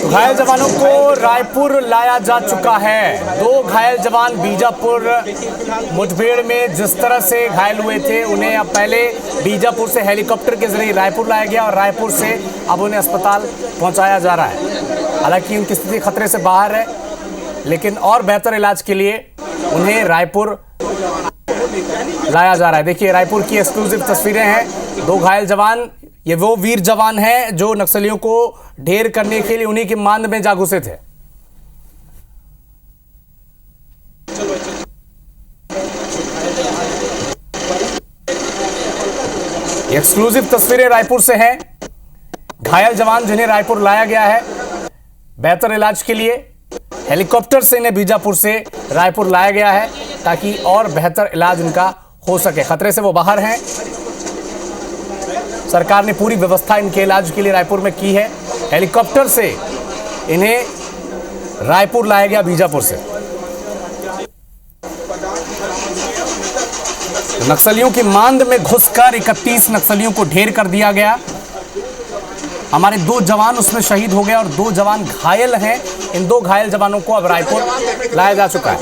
घायल जवानों को रायपुर लाया जा चुका है। 2 घायल जवान बीजापुर मुठभेड़ में जिस तरह से घायल हुए थे, उन्हें अब पहले बीजापुर से हेलीकॉप्टर के जरिए रायपुर लाया गया और रायपुर से अब उन्हें अस्पताल पहुंचाया जा रहा है। हालांकि उनकी स्थिति खतरे से बाहर है, लेकिन और बेहतर इलाज के लिए उन्हें रायपुर लाया जा रहा है। देखिए, रायपुर की एक्सक्लूसिव तस्वीरें हैं। 2 घायल जवान, ये वो वीर जवान हैं जो नक्सलियों को ढेर करने के लिए उन्हीं की मांद में जा घुसे थे। एक्सक्लूसिव तस्वीरें रायपुर से हैं। घायल जवान जिन्हें रायपुर लाया गया है बेहतर इलाज के लिए, हेलीकॉप्टर से इन्हें बीजापुर से रायपुर लाया गया है ताकि और बेहतर इलाज उनका हो सके। खतरे से वो बाहर हैं। सरकार ने पूरी व्यवस्था इनके इलाज के लिए रायपुर में की है। हेलीकॉप्टर से इन्हें रायपुर लाया गया बीजापुर से। नक्सलियों की मांद में घुसकर 31 नक्सलियों को ढेर कर दिया गया। हमारे 2 जवान उसमें शहीद हो गए और 2 जवान घायल हैं। इन 2 घायल जवानों को अब रायपुर लाया जा चुका है।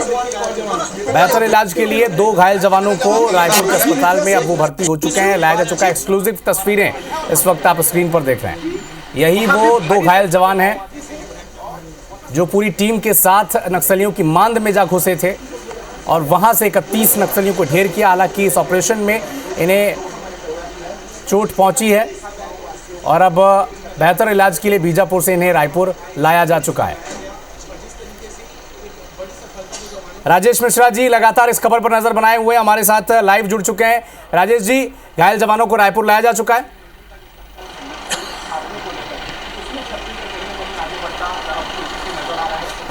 बेहतर इलाज के लिए 2 घायल जवानों को रायपुर के अस्पताल में अब वो भर्ती हो चुके हैं, लाया जा चुका है। एक्सक्लूसिव तस्वीरें इस वक्त आप स्क्रीन पर देख रहे हैं। यही वो 2 घायल जवान हैं जो पूरी टीम के साथ नक्सलियों की मांद में जा घुसे थे और वहां से 31 नक्सलियों को ढेर किया। हालांकि इस ऑपरेशन में इन्हें चोट पहुंची है और अब बेहतर इलाज के लिए बीजापुर से इन्हें रायपुर लाया जा चुका है। राजेश मिश्रा जी लगातार इस खबर पर नजर बनाए हुए हमारे साथ लाइव जुड़ चुके हैं। राजेश जी, घायल जवानों को रायपुर लाया जा चुका है।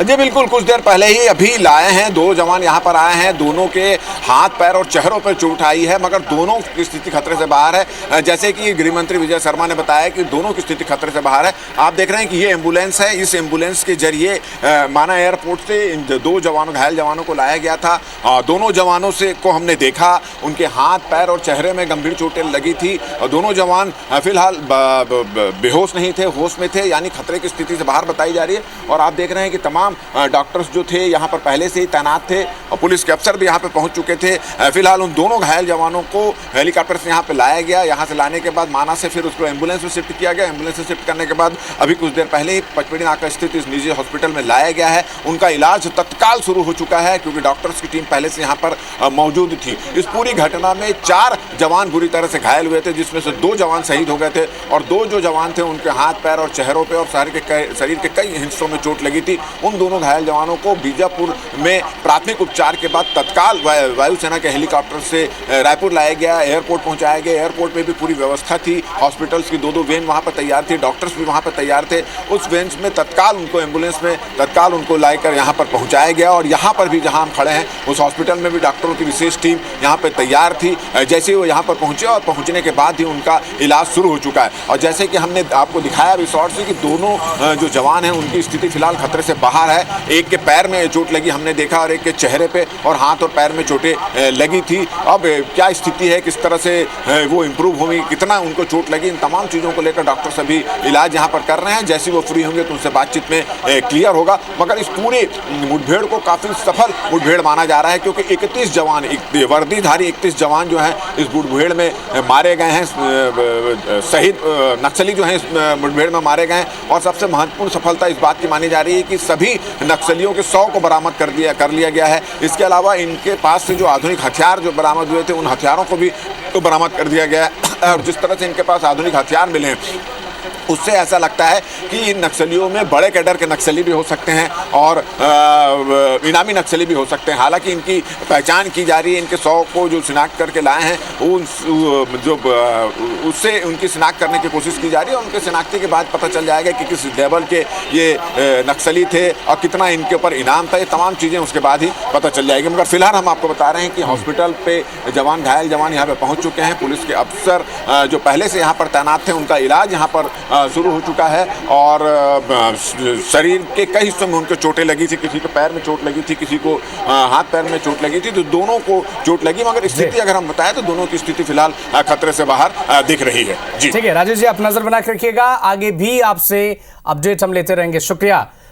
जी बिल्कुल, कुछ देर पहले ही अभी लाए हैं। 2 जवान यहाँ पर आए हैं। दोनों के हाथ पैर और चेहरों पर चोट आई है, मगर दोनों की स्थिति खतरे से बाहर है। जैसे कि गृह मंत्री विजय शर्मा ने बताया कि दोनों की स्थिति खतरे से बाहर है। आप देख रहे हैं कि ये एम्बुलेंस है। इस एम्बुलेंस के जरिए माना एयरपोर्ट से इन 2 जवानों घायल जवानों को लाया गया था। दोनों जवानों से को हमने देखा, उनके हाथ पैर और चेहरे में गंभीर चोटें लगी थी। दोनों जवान फिलहाल बेहोश नहीं थे, होश में थे, यानी खतरे की स्थिति से बाहर बताई जा रही है। और आप देख रहे हैं कि तमाम डॉक्टर्स जो थे यहाँ पर पहले से ही तैनात थे और पुलिस के अफसर भी यहाँ पे पहुँच चुके थे। फिलहाल उन दोनों घायल जवानों को हेलीकॉप्टर से यहाँ पे लाया गया। यहाँ से लाने के बाद माना से फिर उसको एम्बुलेंस में शिफ्ट किया गया। एम्बुलेंस से शिफ्ट करने के बाद अभी कुछ देर पहले ही पचपेड़ी नाका स्थित इस निजी हॉस्पिटल में लाया गया है। उनका इलाज तत्काल शुरू हो चुका है क्योंकि डॉक्टर्स की टीम पहले से यहाँ पर मौजूद थी। इस पूरी घटना में 4 जवान बुरी तरह से घायल हुए थे, जिसमें से 2 जवान शहीद हो गए थे और 2 जो जवान थे उनके हाथ पैर और चेहरों पर और शरीर के कई हिस्सों में चोट लगी थी। उन दोनों घायल जवानों को बीजापुर में प्राथमिक उपचार के बाद तत्काल वायुसेना के हेलीकॉप्टर से रायपुर लाया गया, एयरपोर्ट पहुंचाया गया। एयरपोर्ट में भी पूरी व्यवस्था थी। हॉस्पिटल्स की 2-2 वैन वहां पर तैयार थी, डॉक्टर्स भी वहां पर तैयार थे। उस वैन में तत्काल उनको एम्बुलेंस में तत्काल उनको लाकर यहाँ पर पहुँचाया गया और यहाँ पर भी जहाँ हम खड़े हैं उस हॉस्पिटल में भी डॉक्टरों की विशेष टीम यहाँ पर तैयार थी। जैसे ही वो यहाँ पर पहुँचे और पहुँचने के बाद ही उनका इलाज शुरू हो चुका है। और जैसे कि हमने आपको दिखाया अभी शॉर्ट से कि दोनों जो जवान हैं उनकी स्थिति फिलहाल खतरे से बाहर है। एक के पैर में चोट लगी हमने देखा और एक के चेहरे पे और हाथ और पैर में चोटें लगी थी। अब क्या स्थिति है, किस तरह से वो इम्प्रूव होंगी, कितना उनको चोट लगी, इन तमाम चीज़ों को लेकर डॉक्टर सभी इलाज यहाँ पर कर रहे हैं। जैसे वो फ्री होंगे तो उनसे बातचीत में क्लियर होगा। मगर इस पूरी मुठभेड़ को काफ़ी सफल मुठभेड़ माना जा रहा है क्योंकि 31 जवान, वर्दीधारी 31 जवान जो हैं इस मुठभेड़ में मारे गए हैं। शहीद नक्सली जो हैं इस मुठभेड़ में मारे गए हैं। और सबसे महत्वपूर्ण सफलता इस बात की मानी जा रही है कि सभी नक्सलियों के 100 को बरामद कर लिया गया है। इसके अलावा इनके पास से जो आधुनिक हथियार जो बरामद हुए थे उन हथियारों को भी तो बरामद कर दिया गया है। और जिस तरह से इनके पास आधुनिक हथियार मिले हैं उससे ऐसा लगता है कि इन नक्सलियों में बड़े कैडर के नक्सली भी हो सकते हैं और इनामी नक्सली भी हो सकते हैं। हालांकि इनकी पहचान की जा रही है। इनके 100 को जो शिनाख्त करके लाए हैं उन जो उससे उनकी शिनाख्त करने की कोशिश की जा रही है। उनके शिनाख्ती के बाद पता चल जाएगा कि किस लेवल के ये नक्सली थे और कितना इनके ऊपर इनाम था। ये तमाम चीज़ें उसके बाद ही पता चल जाएगी। मगर फिलहाल हम आपको बता रहे हैं कि हॉस्पिटल पे घायल जवान यहाँ पर पहुँच चुके हैं। पुलिस के अफसर जो पहले से यहाँ पर तैनात थे उनका इलाज यहाँ पर शुरू हो चुका है और शरीर के कई हिस्सों में उनको चोटें लगी थी, किसी को पैर में चोट लगी थी, किसी को हाथ पैर में चोट लगी थी, तो दोनों को चोट लगी, मगर स्थिति अगर हम बताएं तो दोनों की स्थिति फिलहाल खतरे से बाहर दिख रही है। जी ठीक है राजेश जी, आप नजर बना के रखिएगा, आगे भी आपसे अपडेट हम लेते रहेंगे। शुक्रिया।